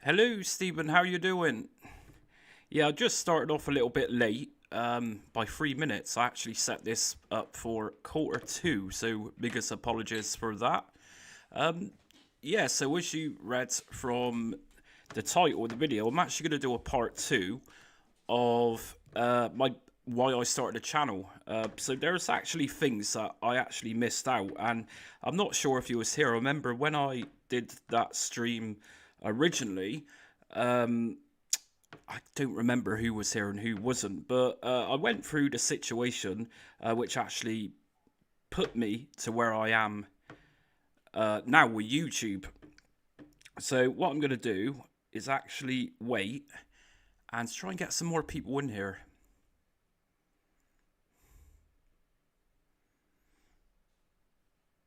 Hello, Stephen. How you doing? Yeah, I just started off a little bit late, by 3 minutes. I actually set this up for quarter 2, so biggest apologies for that. Um, yeah, so as you read from the title of the video, I'm actually going to do a part 2 of my why I started the channel. So there's actually things that I actually missed out, and I'm not sure if you was here. I remember when I did that stream originally. Um, I don't remember who was here and who wasn't, but I went through the situation which actually put me to where I am now with YouTube. So what I'm going to do is actually wait and try and get some more people in here.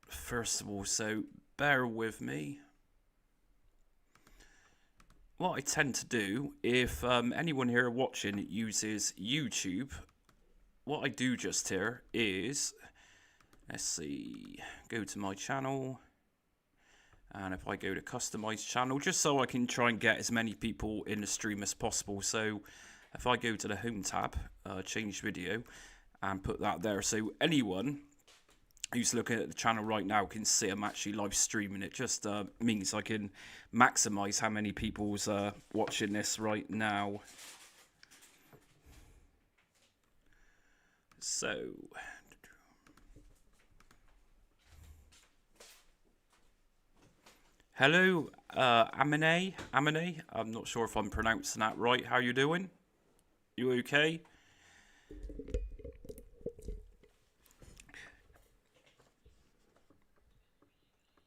First of all, so bear with me. What I tend to do, if anyone here watching uses YouTube, what I do just here is, let's see, go to my channel, and if I go to customize channel, just so I can try and get as many people in the stream as possible. So if I go to the home tab, change video, and put that there, so anyone who's looking at the channel right now can see I'm actually live streaming. It just means I can maximize how many people's watching this right now. So hello, Amine. I'm not sure if I'm pronouncing that right. How you doing? You okay?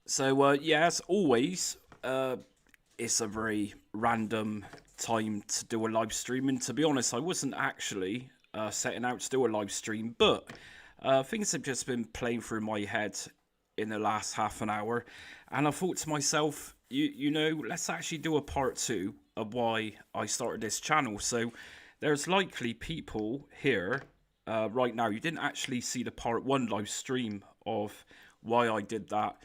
So, yeah, as always, it's a very random time to do a live stream. And to be honest, I wasn't actually setting out to do a live stream, but things have just been playing through my head in the last half an hour. And I thought to myself, you know, let's actually do a part 2 of why I started this channel. So there's likely people here right now. You didn't actually see the part 1 live stream of why I did that.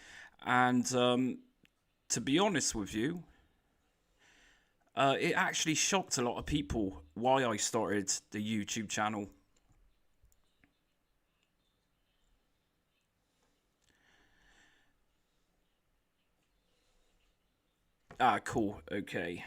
And to be honest with you, it actually shocked a lot of people why I started the YouTube channel. Ah, cool. Okay.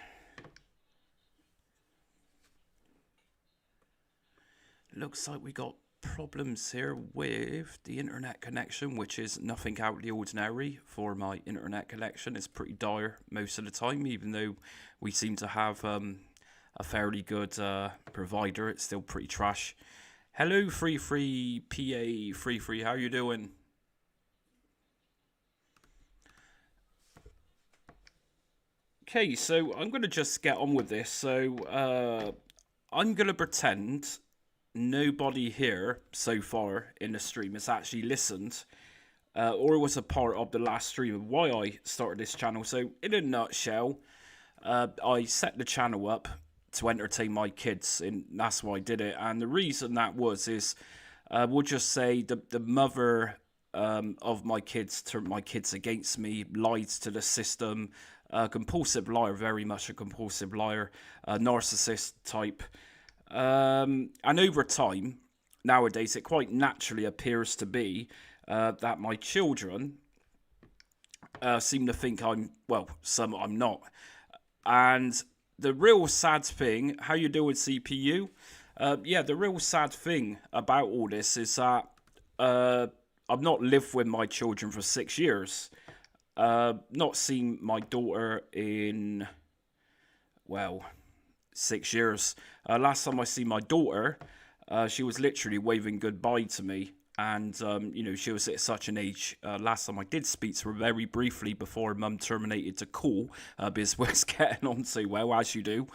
Looks like we got problems here with the internet connection, which is nothing out of the ordinary for my internet connection. It's pretty dire most of the time, even though we seem to have a fairly good provider. It's still pretty trash. Hello, 33PA33, how you doing? Okay, so I'm going to just get on with this. So I'm going to pretend nobody here so far in the stream has actually listened or was a part of the last stream of why I started this channel. So in a nutshell, I set the channel up to entertain my kids, and that's why I did it. And the reason that was is we'll just say the mother of my kids turned my kids against me, lied to the system, compulsive liar, very much a compulsive liar, narcissist type. And over time, nowadays, it quite naturally appears to be that my children seem to think I'm, well, some I'm not. And the real sad thing, how you doing, CPU? Yeah, the real sad thing about all this is that I've not lived with my children for 6 years. Not seen my daughter in, well, 6 years. Last time I see my daughter, she was literally waving goodbye to me, and you know, she was at such an age. Last time I did speak to her very briefly before Mum terminated the call because we was getting on so well, as you do.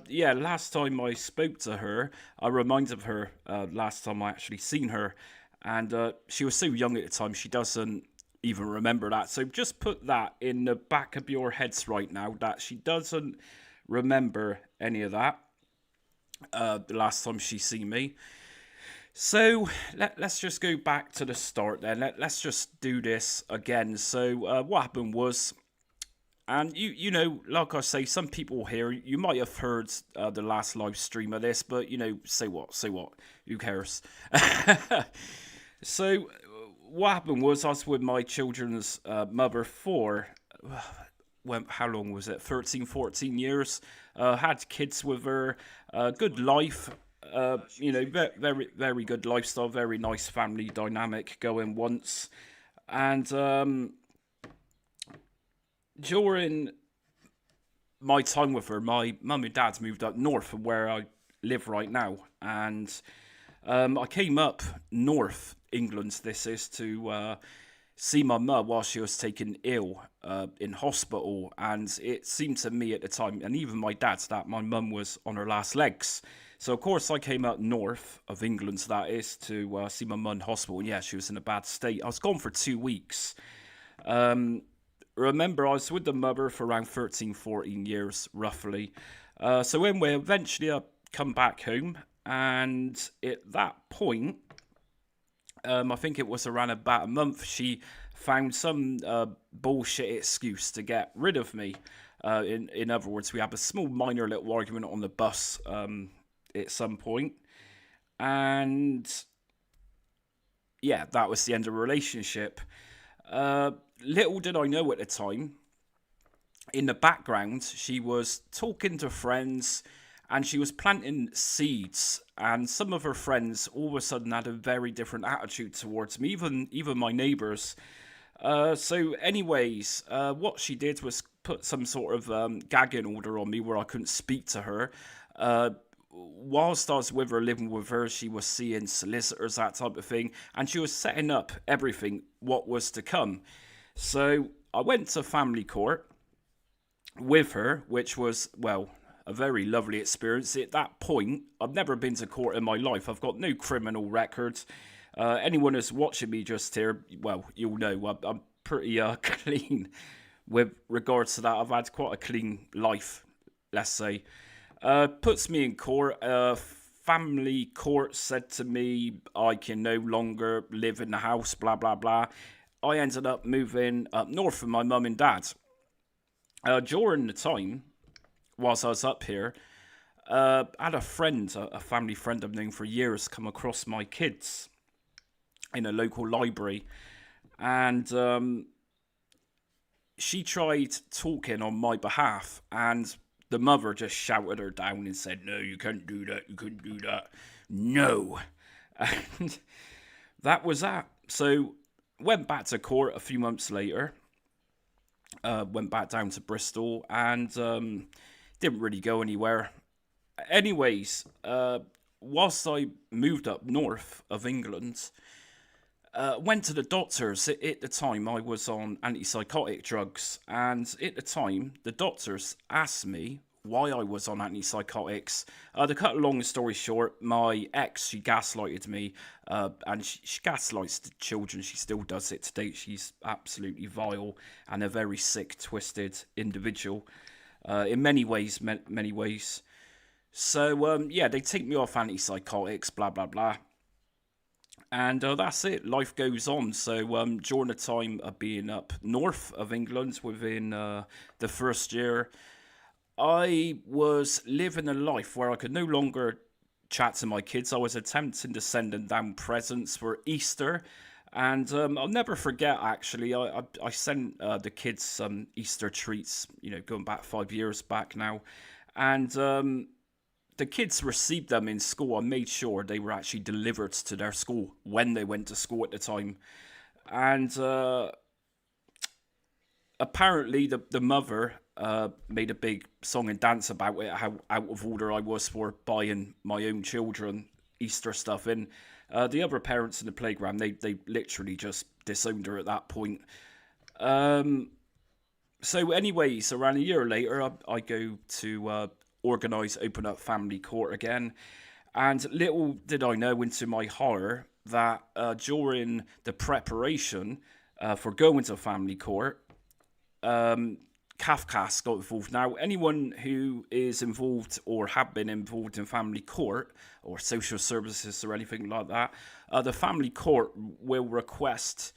Yeah, last time I spoke to her, I reminded her last time I actually seen her, and she was so young at the time she doesn't even remember that. So just put that in the back of your heads right now, that she doesn't remember any of that the last time she seen me. So let's just go back to the start then. Let's just do this again. So what happened was And you know, like I say, some people here, you might have heard the last live stream of this, but you know, say what, say what, who cares? So, what happened was I was with my children's mother for, how long was it? 13, 14 years. Had kids with her, good life. You know, very, very good lifestyle, very nice family dynamic going once. And during my time with her, my mum and dad moved up north from where I live right now, and I came up north England. This is to see my mum while she was taken ill in hospital, and it seemed to me at the time, and even my dad, that my mum was on her last legs. So of course I came up north of England, that is, to see my mum in hospital. And yeah, she was in a bad state. I was gone for 2 weeks. Remember, I was with the mother for around 13, 14 years, roughly. So when we eventually come back home, and at that point, I think it was around about a month, she found some bullshit excuse to get rid of me. In other words, we had a small minor little argument on the bus at some point. And yeah, that was the end of the relationship. Little did I know at the time, in the background, she was talking to friends and she was planting seeds. And some of her friends all of a sudden had a very different attitude towards me, even my neighbours. So, anyways, what she did was put some sort of gagging order on me where I couldn't speak to her. Whilst I was with her, living with her, she was seeing solicitors, that type of thing, and she was setting up everything what was to come. So I went to family court with her, which was, well, a very lovely experience. At that point, I've never been to court in my life. I've got no criminal record. Anyone who's watching me just here, well, you'll know I'm pretty clean with regards to that. I've had quite a clean life, let's say. Puts me in court. Family court said to me I can no longer live in the house, blah, blah, blah. I ended up moving up north with my mum and dad. During the time, whilst I was up here, I had a friend, a family friend I've known for years, come across my kids in a local library. And she tried talking on my behalf, and the mother just shouted her down and said, "No, you can't do that, you couldn't do that. No." And that was that. So went back to court a few months later. Went back down to Bristol and didn't really go anywhere. Anyways, whilst I moved up north of England, went to the doctors. At the time, I was on antipsychotic drugs, and at the time, the doctors asked me why I was on antipsychotics. To cut a long story short, my ex, she gaslighted me, and she gaslights the children. She still does it to date. She's absolutely vile and a very sick, twisted individual in many ways, many ways. So, yeah, they take me off antipsychotics, blah, blah, blah. And that's it. Life goes on. So during the time of being up north of England, within the first year, I was living a life where I could no longer chat to my kids. I was attempting to send them down presents for Easter. And I'll never forget, actually, I sent the kids some Easter treats, you know, going back 5 years back now. And the kids received them in school. I made sure they were actually delivered to their school when they went to school at the time. And apparently the mother made a big song and dance about it, how out of order I was for buying my own children Easter stuff. And the other parents in the playground, they literally just disowned her at that point. So anyways, around a year later, I go to open up family court again. And little did I know, into my horror, that during the preparation for going to family court, Kafkas got involved. Now, anyone who is involved or have been involved in family court or social services or anything like that, the family court will request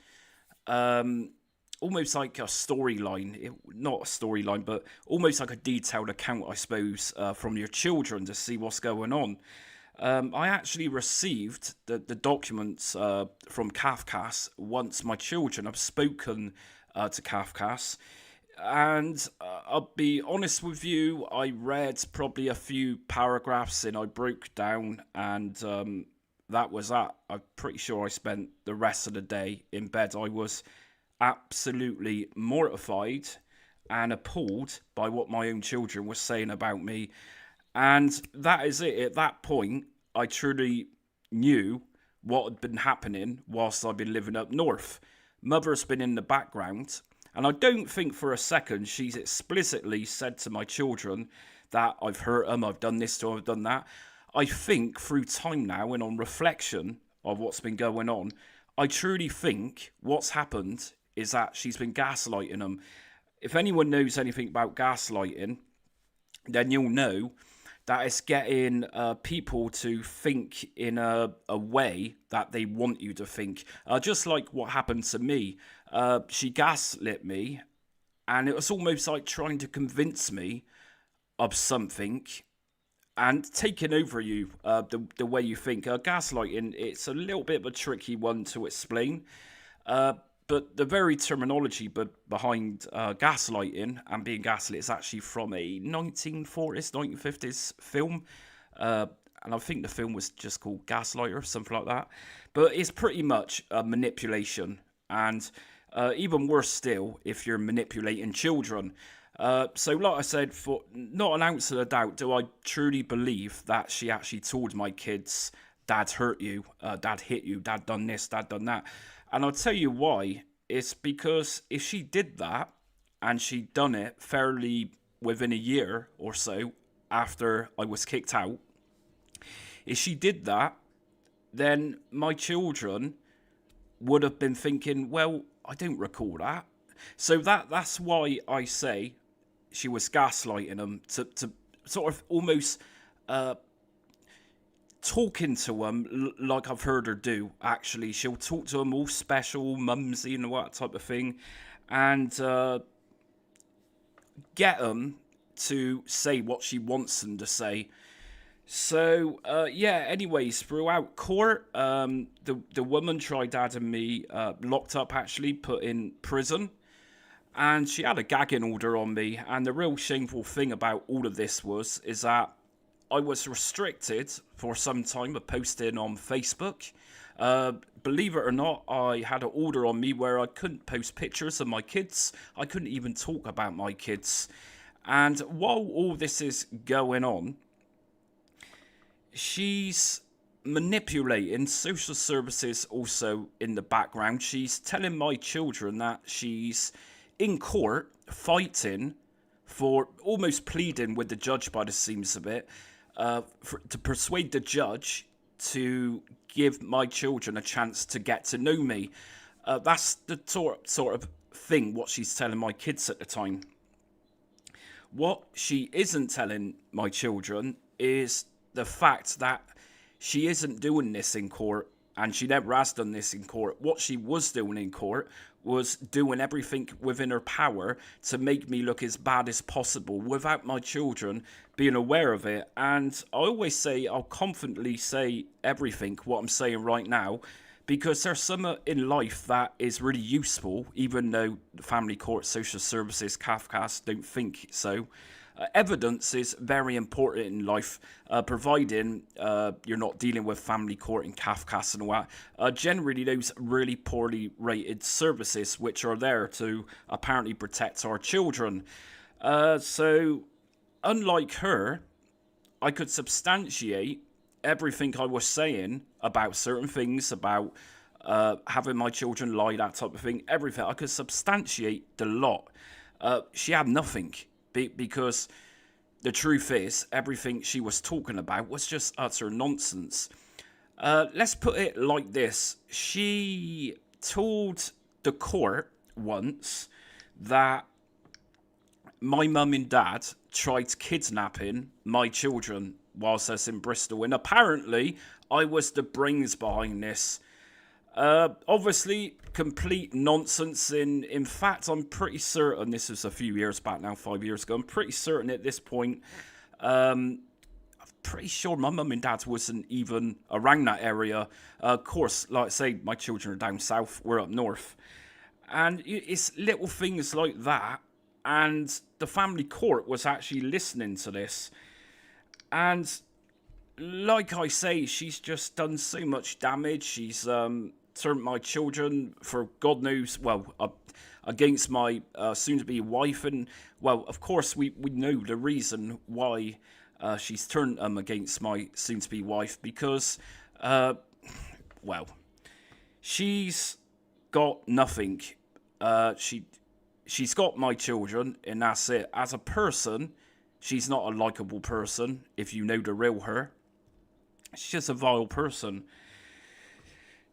almost like a storyline, not a storyline, but almost like a detailed account, I suppose, from your children to see what's going on. I actually received the documents from Kafkas once my children have spoken to Kafkas. And I'll be honest with you, I read probably a few paragraphs and I broke down, and that was that. I'm pretty sure I spent the rest of the day in bed. I was absolutely mortified and appalled by what my own children were saying about me. And that is it. At that point, I truly knew what had been happening whilst I'd been living up north. Mother's been in the background, and I don't think for a second she's explicitly said to my children that I've hurt them, I've done this to them, I've done that. I think through time now and on reflection of what's been going on, I truly think what's happened is that she's been gaslighting them. If anyone knows anything about gaslighting, then you'll know that it's getting people to think in a way that they want you to think. Just like what happened to me. She gaslit me, and it was almost like trying to convince me of something and taking over you, the way you think. Gaslighting, it's a little bit of a tricky one to explain. But the very terminology behind gaslighting and being gaslit is actually from a 1940s, 1950s film. And I think the film was just called Gaslighter, something like that. But it's pretty much a manipulation. And even worse still, if you're manipulating children. So like I said, for not an ounce of a doubt do I truly believe that she actually told my kids, Dad hurt you, Dad hit you, Dad done this, Dad done that. And I'll tell you why. It's because if she did that, and she'd done it fairly within a year or so after I was kicked out, if she did that, then my children would have been thinking, well, I don't recall that. So that's why I say she was gaslighting them to sort of almost talking to them like I've heard her do. Actually, she'll talk to them all special, mumsy and all that type of thing, and get them to say what she wants them to say. So yeah. Anyways, throughout court, the woman tried having me locked up. Actually, put in prison. And she had a gagging order on me. And the real shameful thing about all of this is that I was restricted for some time of posting on Facebook. Believe it or not, I had an order on me where I couldn't post pictures of my kids. I couldn't even talk about my kids. And while all this is going on, she's manipulating social services also in the background. She's telling my children that she's in court fighting for, almost pleading with the judge by the seams of it, to persuade the judge to give my children a chance to get to know me. That's the sort of thing what she's telling my kids at the time. What she isn't telling my children is the fact that she isn't doing this in court, and she never has done this in court. What she was doing in court was doing everything within her power to make me look as bad as possible without my children being aware of it. And I always say, I'll confidently say everything, what I'm saying right now, because there's some in life that is really useful, even though the family court, social services, Kafkas don't think so. Evidence is very important in life, providing you're not dealing with family court and Kafkas and all that. Generally, those really poorly rated services which are there to apparently protect our children. So, unlike her, I could substantiate everything I was saying about certain things, about having my children lie, that type of thing, everything. I could substantiate the lot. She had nothing. Because the truth is, everything she was talking about was just utter nonsense. Let's put it like this. She told the court once that my mum and dad tried kidnapping my children whilst I was in Bristol. And apparently, I was the brains behind this. Obviously, complete nonsense. In fact, I'm pretty certain this was a few years back now, 5 years ago. I'm pretty certain at this point, pretty sure my mum and dad wasn't even around that area. Of course, like I say, my children are down south, we're up north. And it's little things like that. And the family court was actually listening to this. And like I say, she's just done so much damage. She's turned my children for God knows, well, against my soon-to-be wife. And, well, of course, we know the reason why she's turned them against my soon-to-be wife. Because, well, she's got nothing. She's got my children, and that's it. As a person, she's not a likable person, if you know the real her. She's just a vile person.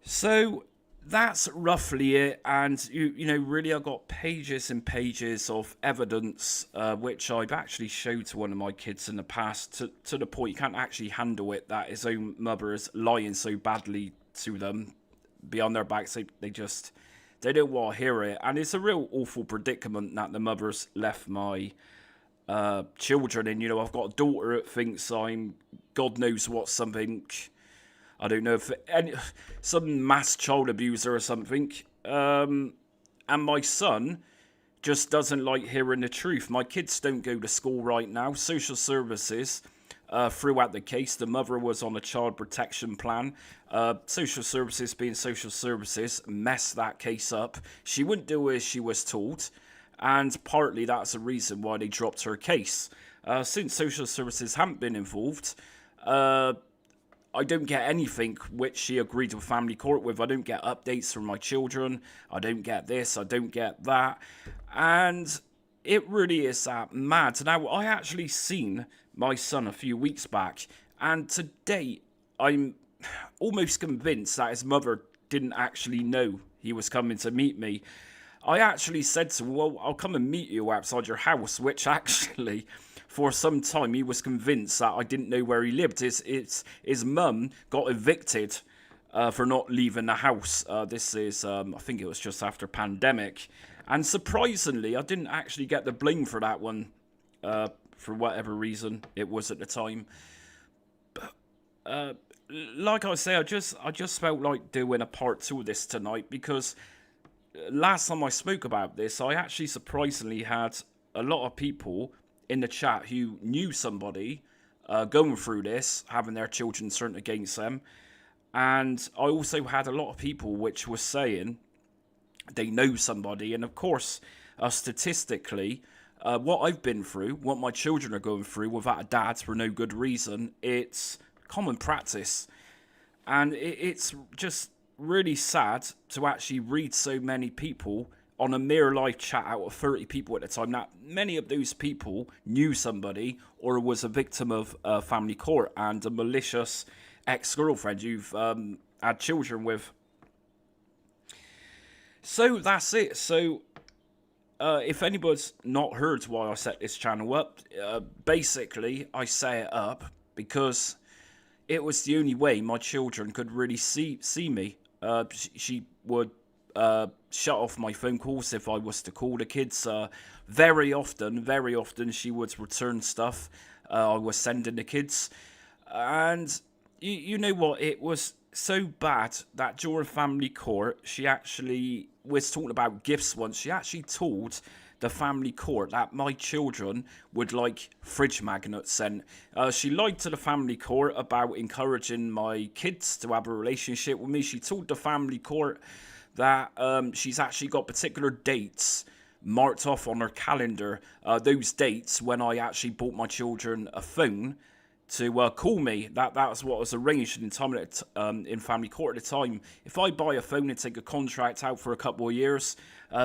So that's roughly it. And, you know, really I've got pages and pages of evidence, which I've actually showed to one of my kids in the past, to the point you can't actually handle it, that his own mother is lying so badly to them behind their backs. They don't want to hear it. And it's a real awful predicament that the mother's left my children in. You know, I've got a daughter that thinks I'm God knows what, something, I don't know, if some mass child abuser or something. And my son just doesn't like hearing the truth. My kids don't go to school right now. Social services threw out the case. The mother was on a child protection plan. Social services, being social services, messed that case up. She wouldn't do as she was told. And partly that's the reason why they dropped her case. Since social services haven't been involved, I don't get anything which she agreed with family court with. I don't get updates from my children. I don't get this. I don't get that. And it really is mad. Now, I actually seen my son a few weeks back. And to date, I'm almost convinced that his mother didn't actually know he was coming to meet me. I actually said to him, well, I'll come and meet you outside your house, which actually, for some time, he was convinced that I didn't know where he lived. His mum got evicted for not leaving the house. This is, I think it was just after pandemic. And surprisingly, I didn't actually get the blame for that one, for whatever reason it was at the time. But, like I say, I just felt like doing a part 2 of this tonight, because last time I spoke about this, I actually surprisingly had a lot of people in the chat who knew somebody going through this, having their children turned against them. And I also had a lot of people which were saying they know somebody. And of course, statistically, what I've been through, what my children are going through without a dad for no good reason, it's common practice. And it's just really sad to actually read so many people on a mere live chat out of 30 people at the time. Now, many of those people knew somebody or was a victim of family court and a malicious ex-girlfriend you've had children with. So that's it. So if anybody's not heard why I set this channel up, basically I set it up because it was the only way my children could really see me. She would shut off my phone calls if I was to call the kids. Very often she would return stuff I was sending the kids. And you know what? It was so bad that during family court, she actually was talking about gifts once. She actually told the family court that my children would like fridge magnets sent. She lied to the family court about encouraging my kids to have a relationship with me. She told the family court that she's actually got particular dates marked off on her calendar. Those dates when I actually bought my children a phone to call me. That was what was arranged in time in family court at the time. If I buy a phone and take a contract out for a couple of years,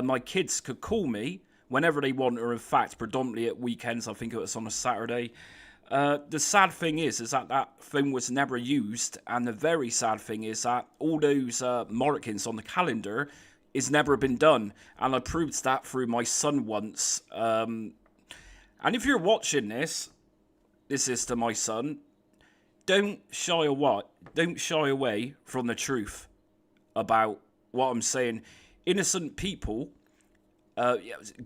my kids could call me whenever they want, or in fact, predominantly at weekends. I think it was on a Saturday. The sad thing is that phone was never used, and the very sad thing is that all those markings on the calendar is never been done, and I proved that through my son once. And if you're watching this is to my son. Don't shy away from the truth. about what I'm saying. Innocent people,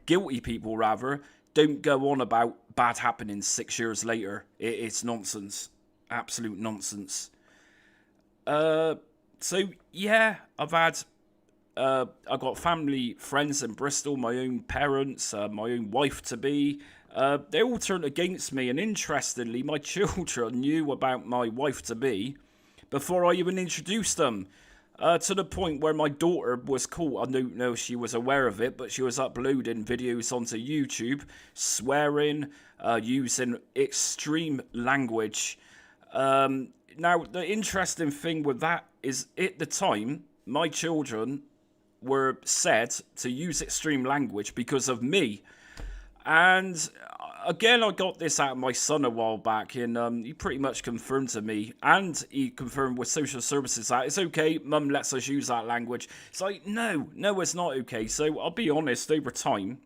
guilty people rather, don't go on about bad happenings 6 years later. It's nonsense. Absolute nonsense. So yeah, I've got family, friends in Bristol, my own parents, my own wife to be. They all turned against me, and interestingly, my children knew about my wife to be before I even introduced them. To the point where my daughter was caught. I don't know if she was aware of it, but she was uploading videos onto YouTube, swearing, using extreme language. Now, the interesting thing with that is, at the time, my children were said to use extreme language because of me. And again, I got this out of my son a while back, and he pretty much confirmed to me, and he confirmed with social services that it's okay, Mum lets us use that language. It's like, no, it's not okay. So I'll be honest, over time,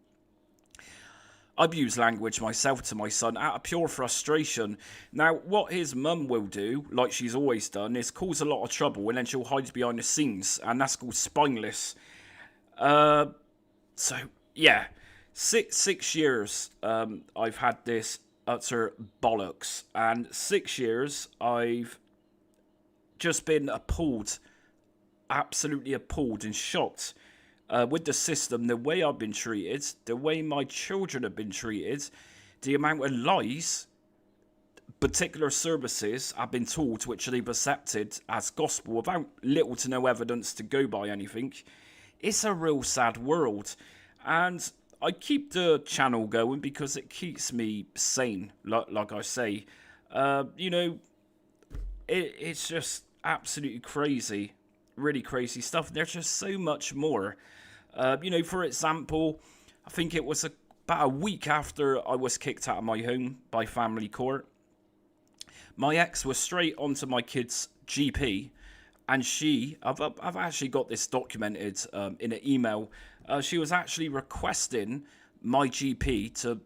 I've used language myself to my son out of pure frustration. Now, what his mum will do, like she's always done, is cause a lot of trouble, and then she'll hide behind the scenes, and that's called spineless. So, yeah. Six years I've had this utter bollocks, and 6 years I've just been appalled, absolutely appalled and shocked with the system, the way I've been treated, the way my children have been treated, the amount of lies particular services have been told which they've accepted as gospel without little to no evidence to go by anything. It's a real sad world, and I keep the channel going because it keeps me sane, like I say. It's just absolutely crazy, really crazy stuff. There's just so much more. For example, I think it was about a week after I was kicked out of my home by family court, my ex was straight onto my kid's GP, and I've actually got this documented in an email. She was actually requesting my GP to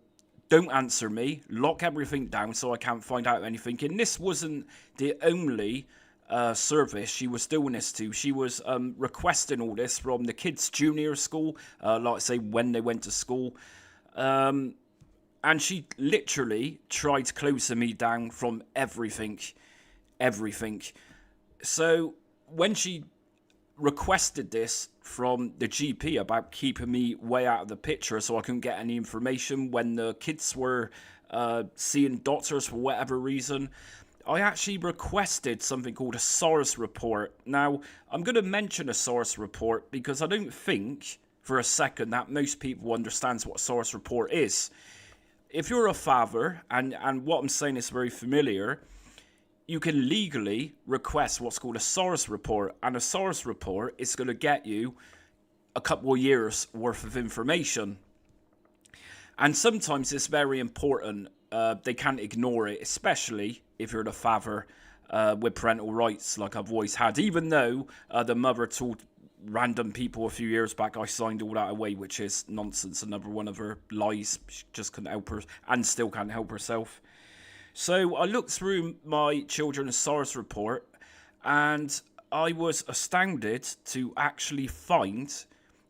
don't answer me, lock everything down so I can't find out anything. And this wasn't the only service she was doing this to. She was requesting all this from the kids' junior school, like I say, when they went to school. And she literally tried closing me down from everything. So when she requested this from the GP about keeping me way out of the picture so I couldn't get any information when the kids were seeing doctors for whatever reason, I actually requested something called a SARS report. Now, I'm going to mention a SARS report because I don't think for a second that most people understands what a SARS report is. If you're a father, and what I'm saying is very familiar, you can legally request what's called a SARS report, and a SARS report is going to get you a couple of years worth of information. And sometimes it's very important. They can't ignore it, especially if you're the father with parental rights like I've always had, even though the mother told random people a few years back I signed all that away, which is nonsense. Another one of her lies. She just couldn't help her and still can't help herself. So I looked through my children's SARS report, and I was astounded to actually find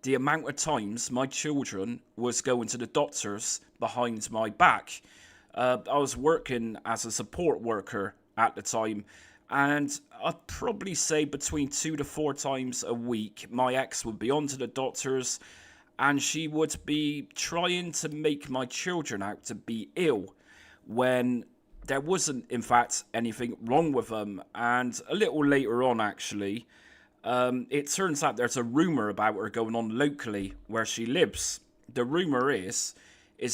the amount of times my children was going to the doctors behind my back. I was working as a support worker at the time, and I'd probably say between 2 to 4 times a week, my ex would be on to the doctors, and she would be trying to make my children out to be ill when there wasn't, in fact, anything wrong with them. And a little later on, actually, it turns out there's a rumour about her going on locally where she lives. The rumour is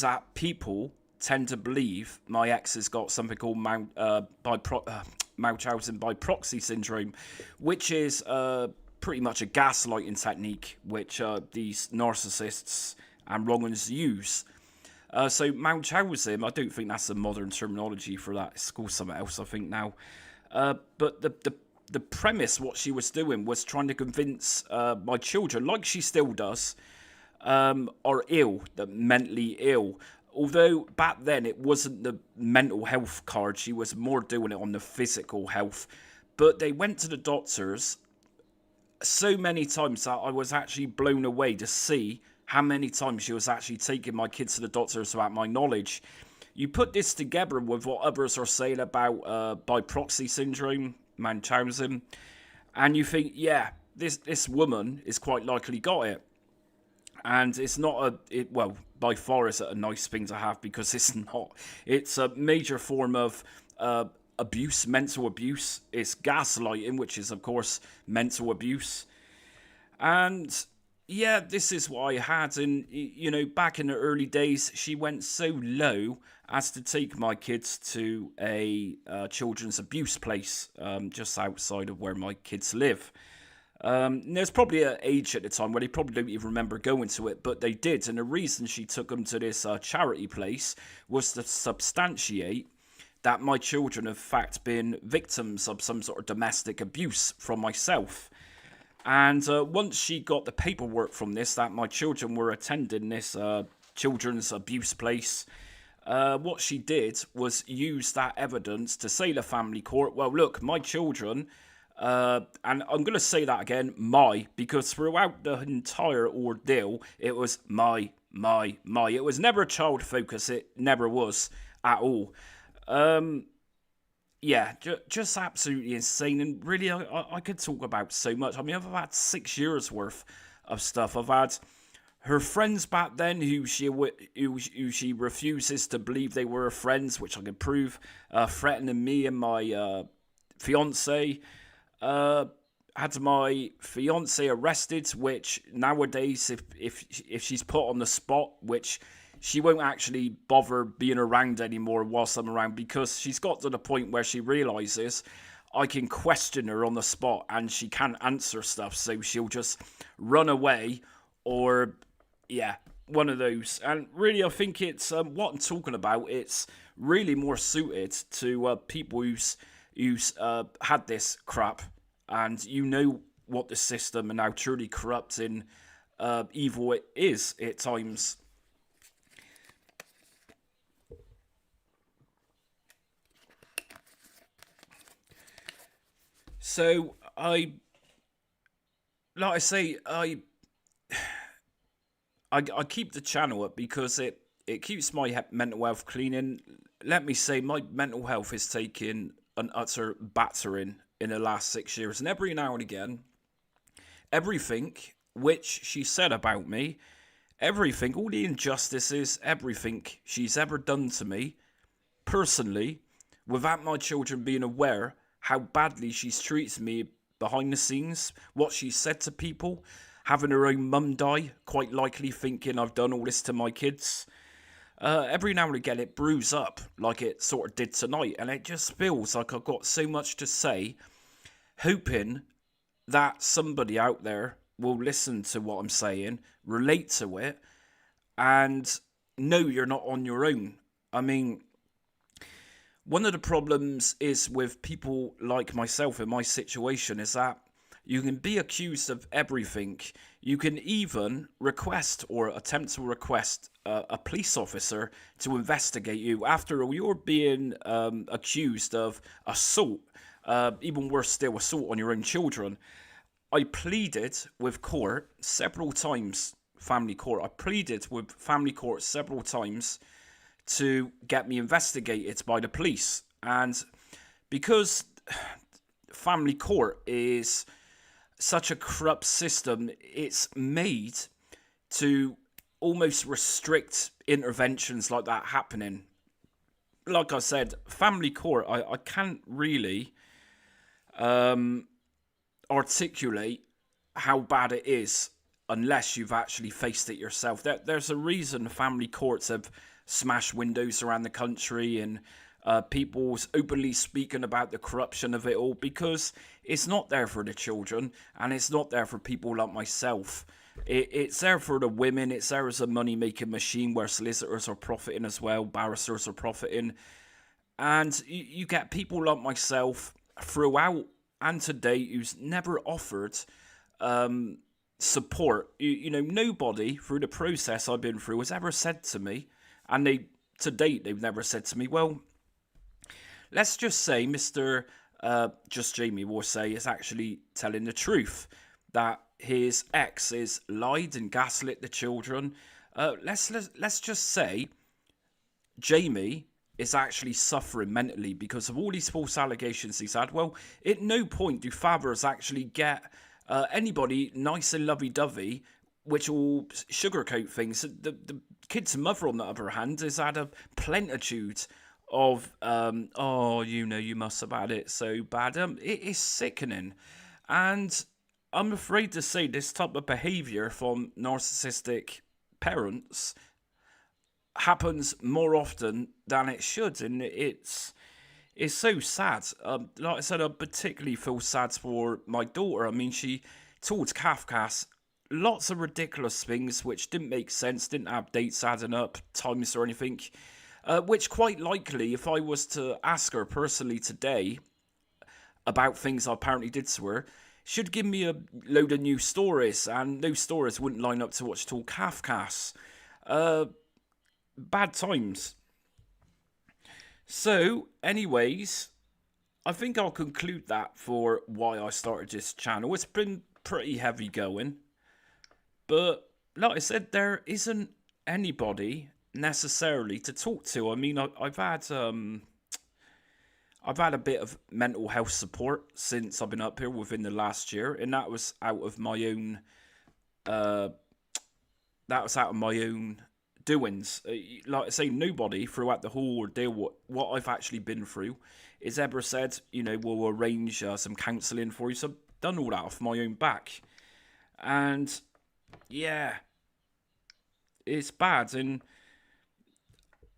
that people tend to believe my ex has got something called Munchausen by proxy syndrome, which is pretty much a gaslighting technique which these narcissists and wrong-uns use. So Munchausen, I don't think that's the modern terminology for that. It's called something else, I think, now. But the premise, what she was doing, was trying to convince my children, like she still does, are ill, that mentally ill. Although back then it wasn't the mental health card, she was more doing it on the physical health. But they went to the doctors so many times that I was actually blown away to see how many times she was actually taking my kids to the doctors without my knowledge. You put this together with what others are saying about by proxy syndrome, Munchausen, and you think, yeah, this woman is quite likely got it. And it's not well, by far it's a nice thing to have, because it's not. It's a major form of abuse, mental abuse. It's gaslighting, which is, of course, mental abuse. And yeah, this is what I had. And, back in the early days, she went so low as to take my kids to a children's abuse place just outside of where my kids live. There's probably an age at the time where they probably don't even remember going to it, but they did. And the reason she took them to this charity place was to substantiate that my children have in fact been victims of some sort of domestic abuse from myself. And once she got the paperwork from this, that my children were attending this children's abuse place, what she did was use that evidence to say to family court, well, look, my children, and I'm going to say that again, because throughout the entire ordeal, it was my. It was never a child focus. It never was at all. Yeah, just absolutely insane. And really, I could talk about so much. I mean, I've had 6 years worth of stuff. I've had her friends back then who she refuses to believe they were her friends, which I can prove, threatening me and my fiance. Had my fiance arrested, which nowadays, if she's put on the spot, which she won't actually bother being around anymore whilst I'm around, because she's got to the point where she realizes I can question her on the spot and she can't answer stuff, so she'll just run away, or yeah, one of those. And really, I think it's what I'm talking about. It's really more suited to people who's had this crap, and what the system and how truly corrupt and evil it is at times. So like I say, I keep the channel up because it keeps my mental health clean. And let me say, my mental health is taking an utter battering in the last 6 years. And every now and again, everything which she said about me, everything, all the injustices, everything she's ever done to me, personally, without my children being aware how badly she's treated me behind the scenes, what she said to people, having her own mum die, quite likely thinking I've done all this to my kids. Every now and again it brews up like it sort of did tonight, and it just feels like I've got so much to say, hoping that somebody out there will listen to what I'm saying, relate to it, and know you're not on your own. I mean, one of the problems is with people like myself in my situation is that you can be accused of everything. You can even request or attempt to request a police officer to investigate you after you're being accused of assault, even worse still, assault on your own children. I pleaded with court several times, family court. I pleaded with family court several times to get me investigated by the police. And because family court is such a corrupt system, it's made to almost restrict interventions like that happening. Like I said, family court, I can't really articulate how bad it is unless you've actually faced it yourself. There's a reason family courts have smashed windows around the country, and people's openly speaking about the corruption of it all, because it's not there for the children, and it's not there for people like myself. It's there for the women. It's there as a money-making machine where solicitors are profiting as well, barristers are profiting, and you get people like myself throughout and to date who's never offered support. Nobody through the process I've been through has ever said to me, and to date they've never said to me, well, let's just say Mr. Just Jamie will say is actually telling the truth. that his ex is lied and gaslit the children. Let's just say Jamie is actually suffering mentally because of all these false allegations he's had. Well, at no point do fathers actually get anybody nice and lovey-dovey, which will sugarcoat things. The kid's mother, on the other hand, has had a plenitude of, oh, you must have had it so bad. It is sickening. And I'm afraid to say this type of behaviour from narcissistic parents happens more often than it should, and it's so sad. Like I said, I particularly feel sad for my daughter. I mean, she told Kafkas lots of ridiculous things which didn't make sense, didn't have dates adding up, times or anything. Which quite likely, if I was to ask her personally today about things I apparently did to her, she'd give me a load of new stories, and those stories wouldn't line up to what she told Kafkas. Bad times. So, anyways, I think I'll conclude that for why I started this channel. It's been pretty heavy going, but like I said, there isn't anybody necessarily to talk to. I mean, I've had a bit of mental health support since I've been up here within the last year, and that was out of my own. Doings. Like I say, nobody throughout the whole ordeal, what I've actually been through, is ever said, we'll arrange some counselling for you. So I've done all that off my own back. And, yeah, it's bad. And,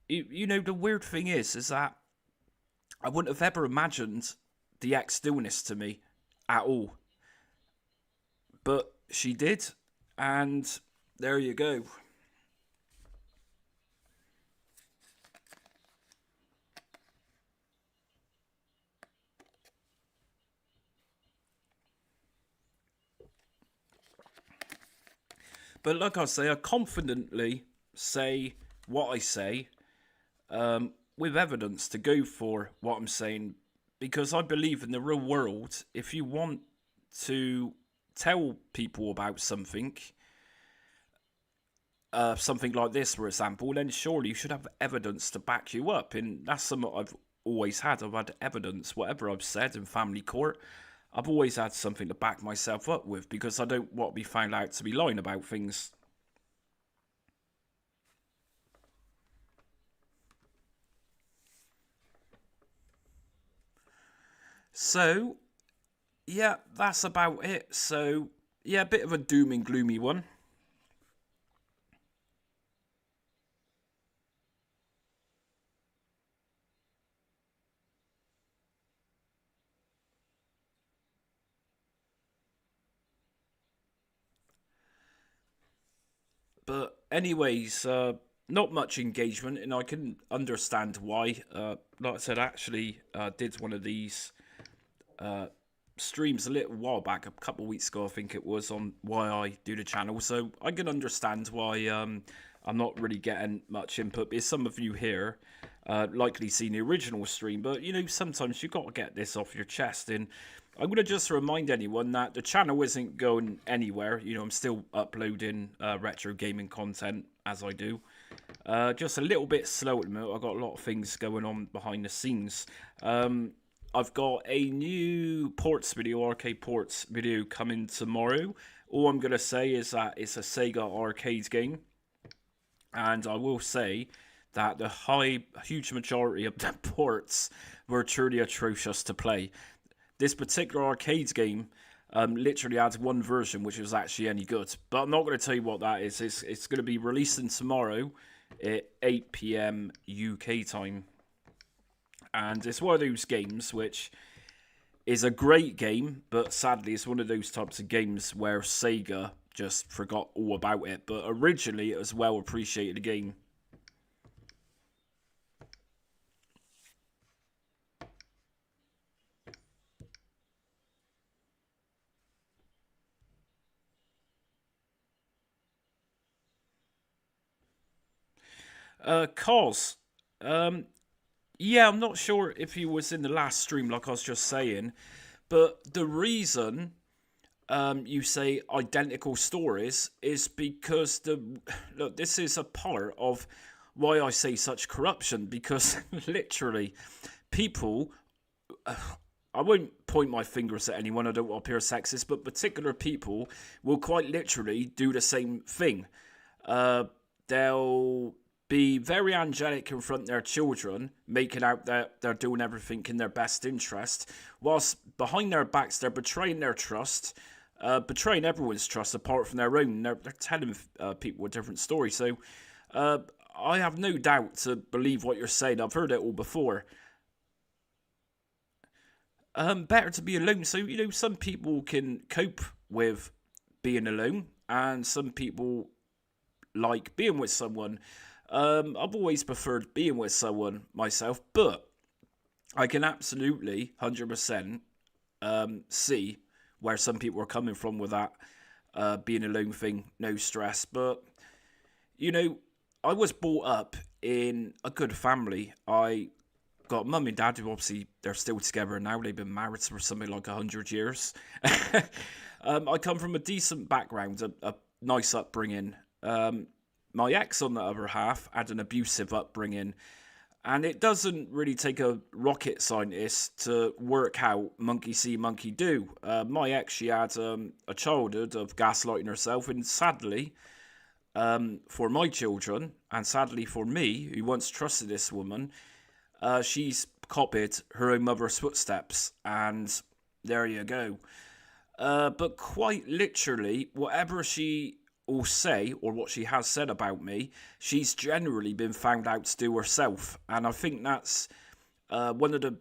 the weird thing is that I wouldn't have ever imagined the ex doing this to me at all. But she did, and there you go. But like I say, I confidently say what I say with evidence to go for what I'm saying, because I believe in the real world, if you want to tell people about something like this, for example, then surely you should have evidence to back you up. And that's something I've always had. I've had evidence, whatever I've said in family court. I've always had something to back myself up with, because I don't want to be found out to be lying about things. So, yeah, that's about it. So, yeah, a bit of a doom and gloomy one. But anyways, not much engagement, and I can understand why. Like I said, I actually did one of these streams a little while back, a couple of weeks ago, I think it was, on why I do the channel. So I can understand why I'm not really getting much input. Because some of you here likely seen the original stream, but sometimes you got to get this off your chest. And I'm going to just remind anyone that the channel isn't going anywhere. I'm still uploading retro gaming content as I do. Just a little bit slow at the moment. I've got a lot of things going on behind the scenes. I've got a new ports video, arcade ports video, coming tomorrow. All I'm going to say is that it's a Sega arcade game. And I will say that the huge majority of the ports were truly atrocious to play. This particular arcade game literally had one version which was actually any good. But I'm not going to tell you what that is. It's going to be releasing tomorrow at 8 PM UK time. And it's one of those games which is a great game, but sadly it's one of those types of games where Sega just forgot all about it. But originally it was a well appreciated game. Cos. Yeah, I'm not sure if he was in the last stream, like I was just saying, but the reason you say identical stories is because look, this is a part of why I say such corruption, because literally people, I won't point my fingers at anyone, I don't want to appear sexist, but particular people will quite literally do the same thing. They'll be very angelic in front of their children, making out that they're doing everything in their best interest, whilst behind their backs they're betraying their trust, betraying everyone's trust apart from their own. They're telling people a different story. So I have no doubt to believe what you're saying. I've heard it all before. Better to be alone. So, some people can cope with being alone, and some people like being with someone. I've always preferred being with someone myself, but I can absolutely 100% see where some people are coming from with that being alone thing, no stress. But I was brought up in a good family. I got mum and dad, who obviously they're still together now. They've been married for something like 100 years. I come from a decent background, a nice upbringing. My ex, on the other half, had an abusive upbringing. And it doesn't really take a rocket scientist to work out monkey see, monkey do. My ex, she had a childhood of gaslighting herself, and sadly, for my children, and sadly for me, who once trusted this woman, she's copied her own mother's footsteps, and there you go. But quite literally, whatever she will say, or what she has said about me, she's generally been found out to do herself. And I think that's one of the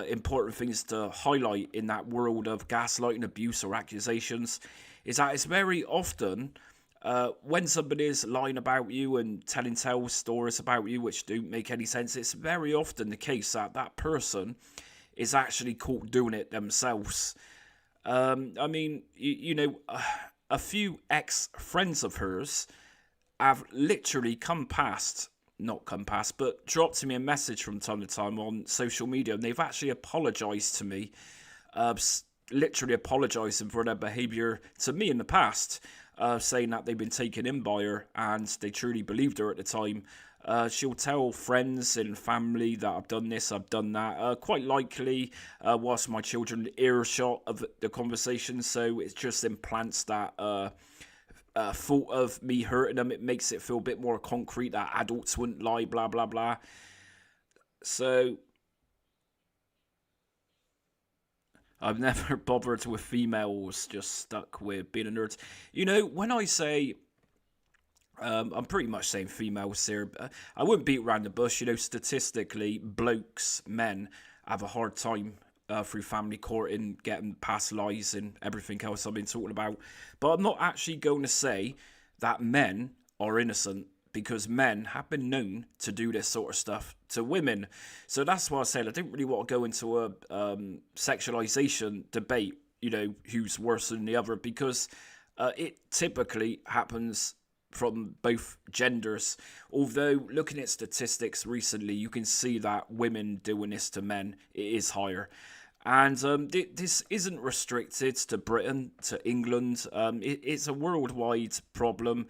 important things to highlight in that world of gaslighting, abuse, or accusations, is that it's very often when somebody is lying about you and telling tale stories about you which don't make any sense, it's very often the case that that person is actually caught doing it themselves. I mean, a few ex-friends of hers have literally but dropped me a message from time to time on social media, and they've actually apologised to me, literally apologising for their behaviour to me in the past, saying that they've been taken in by her and they truly believed her at the time. She'll tell friends and family that I've done this, I've done that, quite likely whilst my children earshot of the conversation, so it just implants that thought of me hurting them. It makes it feel a bit more concrete that adults wouldn't lie, blah, blah, blah. So I've never bothered with females, just stuck with being a nerd. When I say I'm pretty much saying females here. I wouldn't beat around the bush. Statistically, blokes, men, have a hard time through family court in getting past lies and everything else I've been talking about. But I'm not actually going to say that men are innocent, because men have been known to do this sort of stuff to women. So that's why I said I didn't really want to go into a sexualization debate, who's worse than the other, because it typically happens from both genders. Although looking at statistics recently, you can see that women doing this to men, it is higher. And this isn't restricted to Britain, to England. It's a worldwide problem.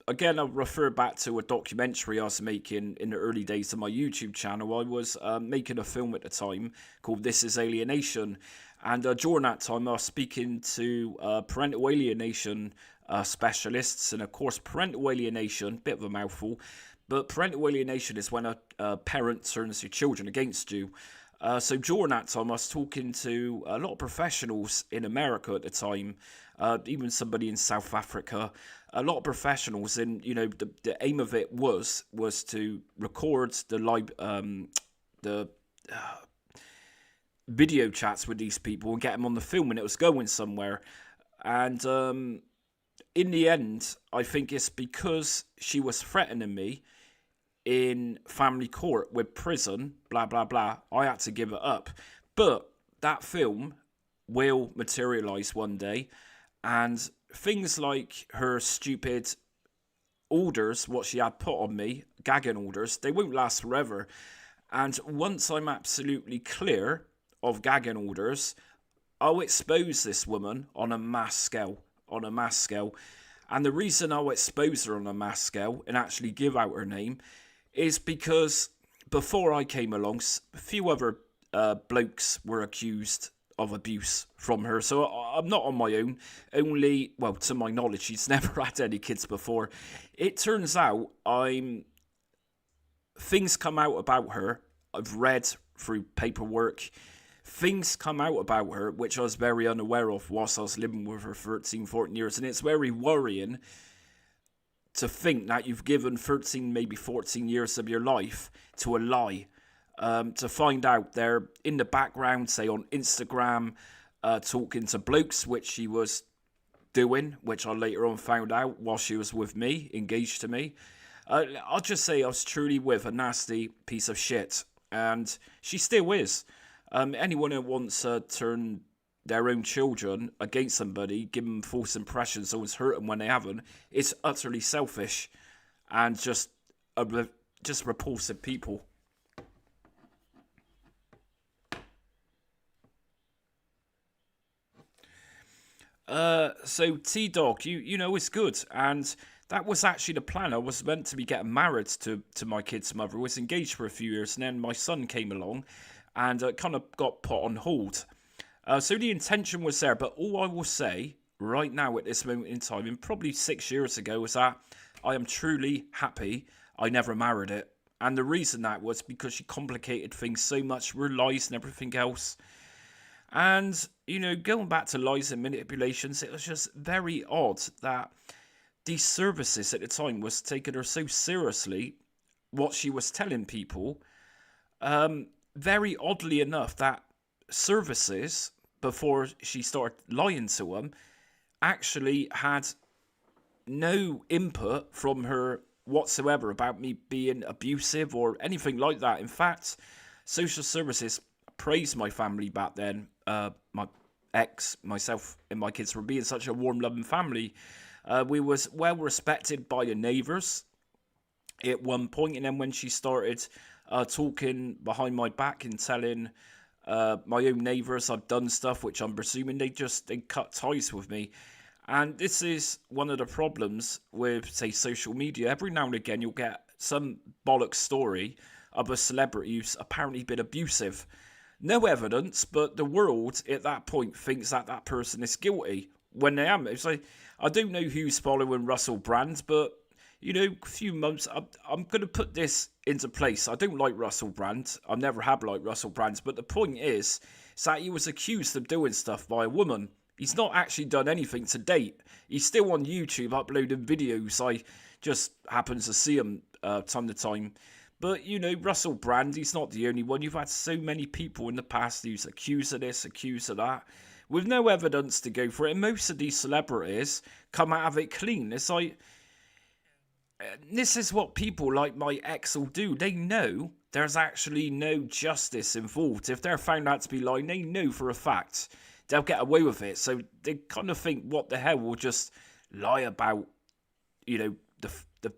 Again, I'll refer back to a documentary I was making in the early days of my YouTube channel. I was making a film at the time called This Is Alienation. And during that time, I was speaking to parental alienation specialists. And of course, parental alienation, bit of a mouthful, but parental alienation is when a parent turns your children against you. So during that time, I was talking to a lot of professionals in America at the time, even somebody in South Africa, a lot of professionals, and the aim of it was to record the video chats with these people and get them on the film when it was going somewhere. And in the end, I think it's because she was threatening me in family court with prison, blah, blah, blah, I had to give it up. But that film will materialise one day, and things like her stupid orders, what she had put on me, gagging orders, they won't last forever. And once I'm absolutely clear of gagging orders, I'll expose this woman on a mass scale. On a mass scale. And the reason I'll expose her on a mass scale and actually give out her name is because before I came along, a few other blokes were accused of abuse from her. So I'm not on my own. Only, well, to my knowledge, she's never had any kids before. It turns out things come out about her. I've read through paperwork. Things come out about her which I was very unaware of whilst I was living with her 13, 14 years. And it's very worrying to think that you've given 13, maybe 14 years of your life to a lie. To find out they're in the background, say on Instagram, talking to blokes, which she was doing, which I later on found out while she was with me, engaged to me. I'll just say I was truly with a nasty piece of shit, and she still is. Anyone who wants to turn their own children against somebody, give them false impressions, someone's hurt them when they haven't, it's utterly selfish and just repulsive people. So T-Dog, you know, it's good, and that was actually the plan. I was meant to be getting married to my kid's mother. I was engaged for a few years, and then my son came along, and kind of got put on hold. So the intention was there, but all I will say right now at this moment in time, and probably 6 years ago, is that I am truly happy I never married it. And the reason that was because she complicated things so much, with lies and everything else. And, you know, going back to lies and manipulations, it was just very odd that these services at the time was taking her so seriously, what she was telling people. Very oddly enough, that services, before she started lying to them, actually had no input from her whatsoever about me being abusive or anything like that. In fact, social services praised my family back then, my ex, myself and my kids, for being such a warm, loving family. We was well respected by the neighbours at one point, and then when she started talking behind my back and telling my own neighbours I've done stuff which I'm presuming they cut ties with me. And this is one of the problems with, say, social media. Every now and again you'll get some bollocks story of a celebrity who's apparently been abusive. No evidence, but the world at that point thinks that that person is guilty when they am. It's like, I don't know who's following Russell Brand, but, you know, a few months, I'm going to put this into place. I don't like Russell Brand. I never have liked Russell Brand, but the point is that he was accused of doing stuff by a woman. He's not actually done anything to date. He's still on YouTube uploading videos. I just happen to see him time to time. But, you know, Russell Brand, he's not the only one. You've had so many people in the past who's accused of this, accused of that, with no evidence to go for it. And most of these celebrities come out of it clean. It's like, this is what people like my ex will do. They know there's actually no justice involved. If they're found out to be lying, they know for a fact they'll get away with it. So they kind of think, what the hell, we'll just lie about, you know,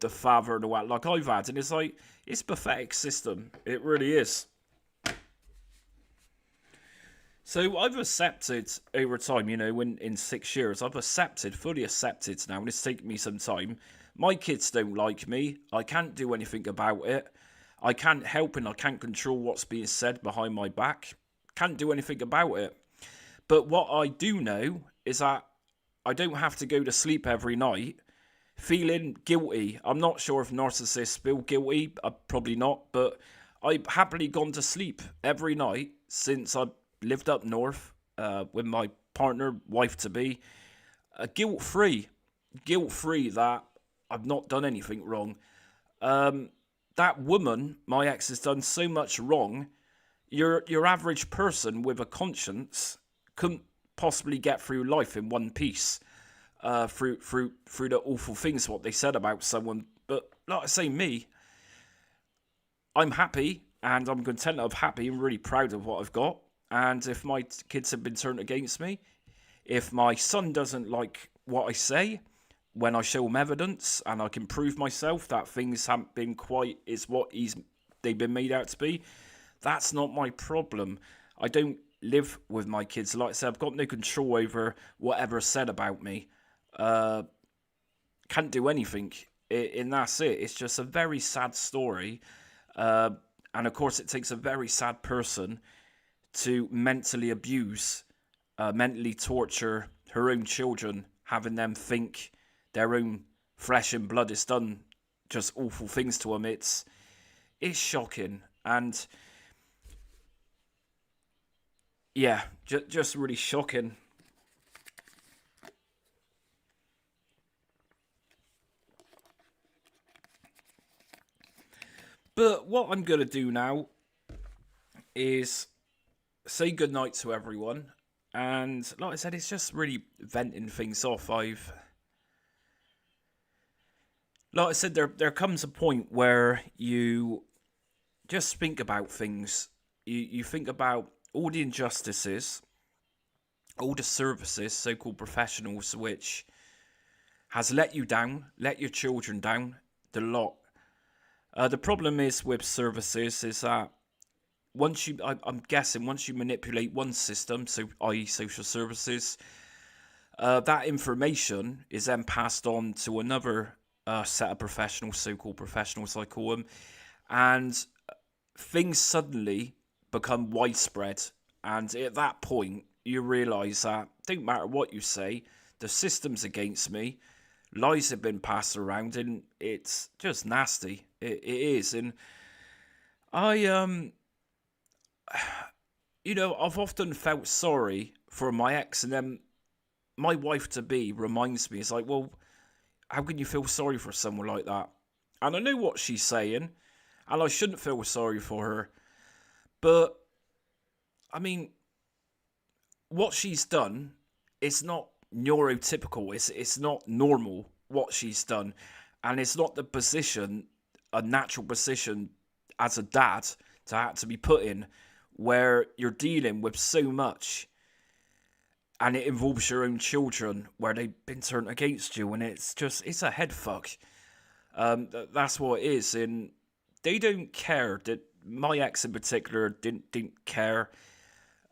the father and all that, like I've had. And it's like, it's a pathetic system. It really is. So I've accepted over time, you know, in 6 years, I've fully accepted now, and it's taken me some time. My kids don't like me. I can't do anything about it. I can't help and I can't control what's being said behind my back. Can't do anything about it. But what I do know is that I don't have to go to sleep every night feeling guilty. I'm not sure if narcissists feel guilty. Probably not. But I've happily gone to sleep every night since I lived up north with my partner, wife-to-be. Guilt-free. Guilt-free that I've not done anything wrong. That woman, my ex, has done so much wrong. Your average person with a conscience couldn't possibly get through life in one piece through the awful things what they said about someone. But like I say, me, I'm happy and I'm content. I'm happy and really proud of what I've got. And if my kids have been turned against me, if my son doesn't like what I say, when I show him evidence and I can prove myself that things haven't been quite is what they've been made out to be, that's not my problem. I don't live with my kids. Like I said, I've got no control over whatever's said about me. Can't do anything, and that's it. It's just a very sad story. And of course, it takes a very sad person to mentally abuse, mentally torture her own children, having them think their own flesh and blood has done just awful things to them. It's shocking, and yeah, just really shocking. But what I'm gonna do now is say goodnight to everyone, and like I said, it's just really venting things off. Like I said, there comes a point where you just think about things. You think about all the injustices, all the services, so-called professionals, which has let you down, let your children down, the lot. The problem is with services is that I'm guessing once you manipulate one system, so i.e. social services, that information is then passed on to another set of professionals, so-called professionals I call them, and things suddenly become widespread. And at that point, you realise that don't matter what you say, the system's against me, lies have been passed around, and it's just nasty. It is, and I I've often felt sorry for my ex, and then my wife to be reminds me, it's like, well, how can you feel sorry for someone like that? And I know what she's saying, and I shouldn't feel sorry for her, but I mean, what she's done is not neurotypical. It's not normal what she's done, and it's not the position, a natural position as a dad to have to be put in, where you're dealing with so much, and it involves your own children, where they've been turned against you, and it's a head fuck. That's what it is, and they don't care. That my ex in particular didn't care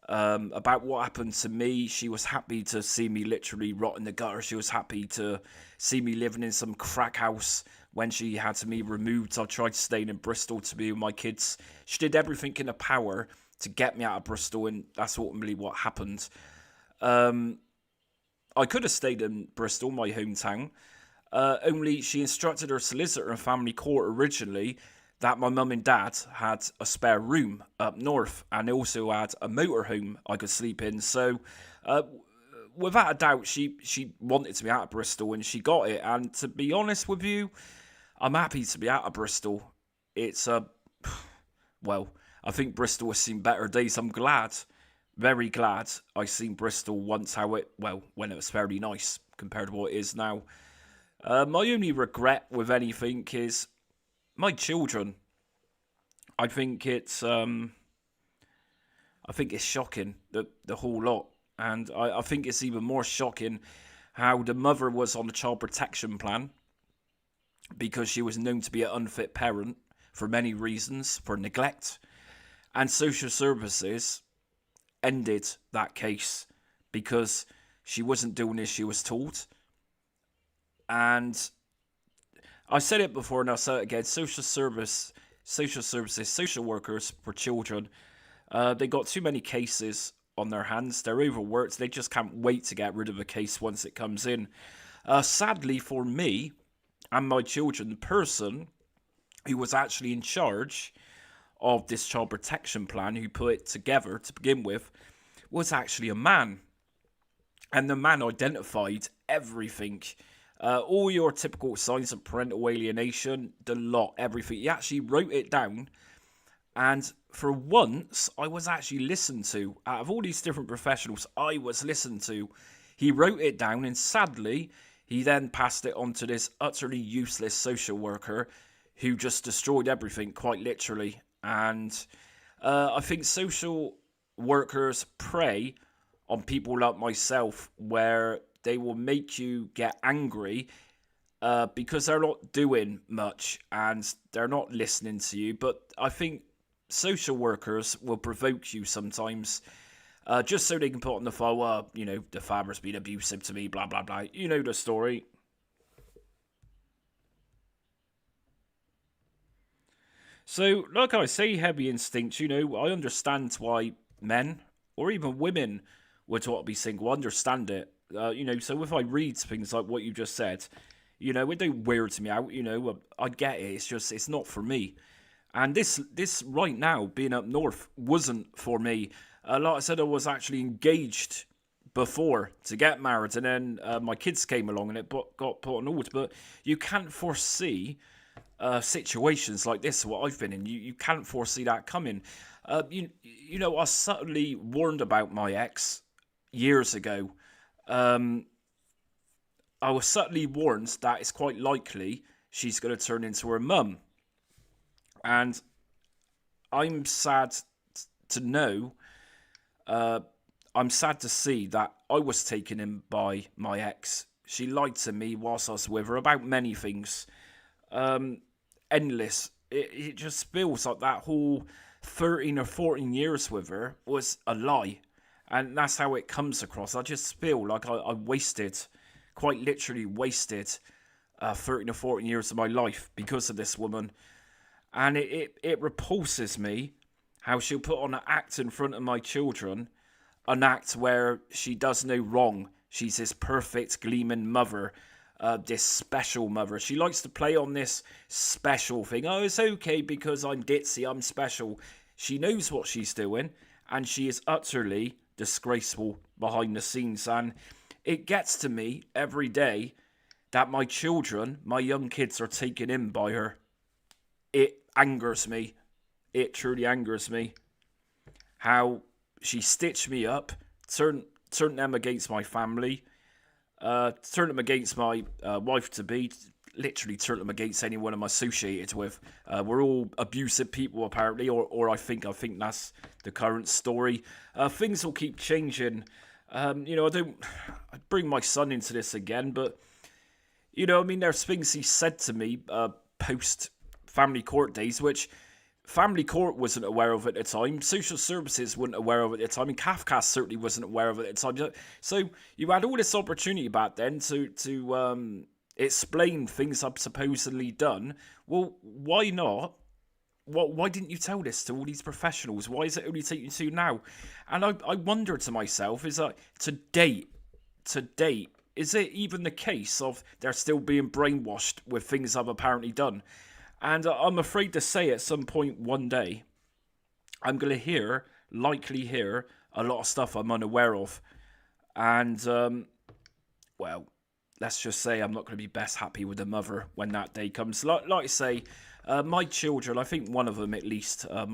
about what happened to me. She was happy to see me literally rot in the gutter. She was happy to see me living in some crack house when she had me removed. I tried staying in Bristol to be with my kids. She did everything in her power to get me out of Bristol, and that's ultimately what happened. I could have stayed in Bristol, my hometown, only she instructed her solicitor and family court originally that my mum and dad had a spare room up north, and they also had a motorhome I could sleep in. So, without a doubt, she wanted to be out of Bristol, and she got it. And to be honest with you, I'm happy to be out of Bristol. It's well, I think Bristol has seen better days. I'm glad, very glad, I seen Bristol once when it was fairly nice compared to what it is now. My only regret with anything is my children. I think it's shocking, the whole lot, and I think it's even more shocking how the mother was on the child protection plan because she was known to be an unfit parent for many reasons, for neglect, and social services ended that case because she wasn't doing as she was told. And I said it before and I'll say it again, social services, social workers for children, they got too many cases on their hands. They're overworked. They just can't wait to get rid of a case once it comes in. Sadly for me and my children, the person who was actually in charge of this child protection plan, who put it together to begin with, was actually a man. And the man identified everything. All your typical signs of parental alienation, the lot, everything. He actually wrote it down. And for once, I was actually listened to. Out of all these different professionals, I was listened to. He wrote it down, and sadly, he then passed it on to this utterly useless social worker who just destroyed everything, quite literally. And I think social workers prey on people like myself, where they will make you get angry because they're not doing much and they're not listening to you. But I think social workers will provoke you sometimes just so they can put on the file, the father's been abusive to me, blah, blah, blah. You know the story. So, like I say, heavy instinct, I understand why men, or even women, would want to be single. I understand it. So if I read things like what you just said, it don't weird me out, I get it. It's just, it's not for me. And this right now, being up north, wasn't for me. Like I said, I was actually engaged before to get married, and then my kids came along and it got put on hold. But you can't foresee situations like this, what I've been in. You can't foresee that coming. I was subtly warned about my ex years ago. I was subtly warned that it's quite likely she's going to turn into her mum. And I'm sad to know, I'm sad to see that I was taken in by my ex. She lied to me whilst I was with her about many things. Endless. It just feels like that whole 13 or 14 years with her was a lie. And that's how it comes across. I just feel like I wasted, quite literally wasted, 13 or 14 years of my life because of this woman. And it repulses me how she'll put on an act in front of my children, an act where she does no wrong. She's this perfect, gleaming mother, this special mother. She likes to play on this special thing. Oh, it's okay because I'm ditzy, I'm special. She knows what she's doing, and she is utterly disgraceful behind the scenes. And it gets to me every day that my children, my young kids, are taken in by her. It angers me. It truly angers me. How she stitched me up, turned them against my family, turned them against my wife-to-be, literally turned them against anyone I'm associated with. We're all abusive people, apparently, or I think that's the current story. Things will keep changing. I bring my son into this again, but, there's things he said to me post family court days, which family court wasn't aware of at the time. Social services weren't aware of at the time, and Kafka certainly wasn't aware of it at the time. So you had all this opportunity back then to explain things I've supposedly done. Well, why not? Why didn't you tell this to all these professionals? Why is it only taking to now? And I wonder to myself, is that to date, is it even the case of they're still being brainwashed with things I've apparently done? And I'm afraid to say at some point one day, I'm going to likely hear a lot of stuff I'm unaware of. And, let's just say I'm not going to be best happy with the mother when that day comes. Like I say, my children, I think one of them at least, my